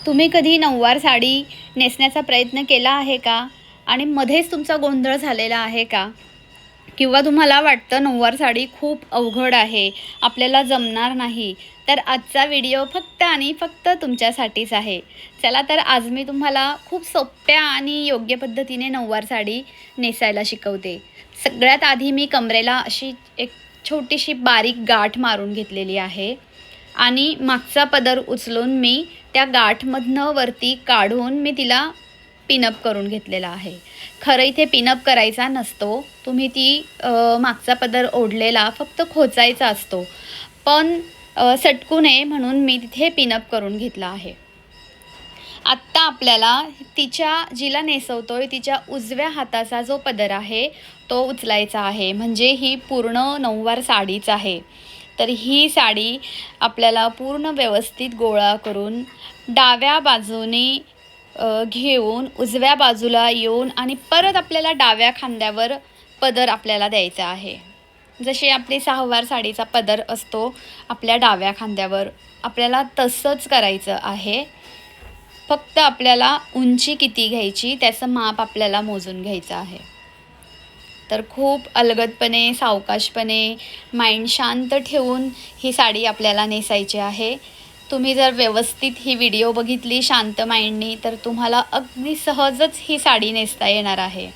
तुम्ही कधी नऊवार साडी नेसण्याचा प्रयत्न केला आहे का? आणि मध्येच तुमचा गोंधळ झालेला आहे का? किंवा तुम्हाला वाटतं नऊवार साडी खूप अवघड आहे, आपल्याला जमणार नाही, तर आजचा व्हिडिओ फक्त आणि फक्त तुमच्यासाठीच आहे. चला तर आज मी तुम्हाला खूप सोप्या आणि योग्य पद्धतीने नऊवार साडी नेसायला शिकवते. सगळ्यात आधी मी कमरेला अशी एक छोटीशी बारीक गाठ मारून घेतलेली आहे आणि मागचा पदर उचलून मी त्या गाठमधनं वरती काढून मी तिला पिनअप करून घेतलेला आहे. खरं इथे पिनअप करायचा नसतो. तुम्ही ती मागचा पदर ओढलेला फक्त खोचायचा असतो. पण सटकू नये म्हणून मी तिथे पिनअप करून घेतला आहे. आत्ता आपल्याला जिला नेसवतोय तिच्या उजव्या हाताचा जो पदर आहे तो उचलायचा आहे. म्हणजे ही पूर्ण नऊवार साडीच आहे. तर ही साडी आपल्याला पूर्ण व्यवस्थित गोळा करून डाव्या बाजूने घेऊन उजव्या बाजूला येऊन आणि परत आपल्याला डाव्या खांद्यावर पदर आपल्याला द्यायचा आहे. जशी आपली सहावार साडीचा पदर असतो आपल्या डाव्या खांद्यावर, आपल्याला तसंच करायचं आहे. फक्त आपल्याला उंची किती घ्यायची त्याचं माप आपल्याला मोजून घ्यायचं आहे. तर खूप अलगदपणे, सावकाशपणे, माइंड शांत ठेवून ही साडी आपल्याला नेसायची आहे. तुम्ही जर व्यवस्थित ही व्हिडिओ बघितली शांत माइंडनी तर तुम्हाला अगदी सहजच ही साडी नेसता येणार आहे.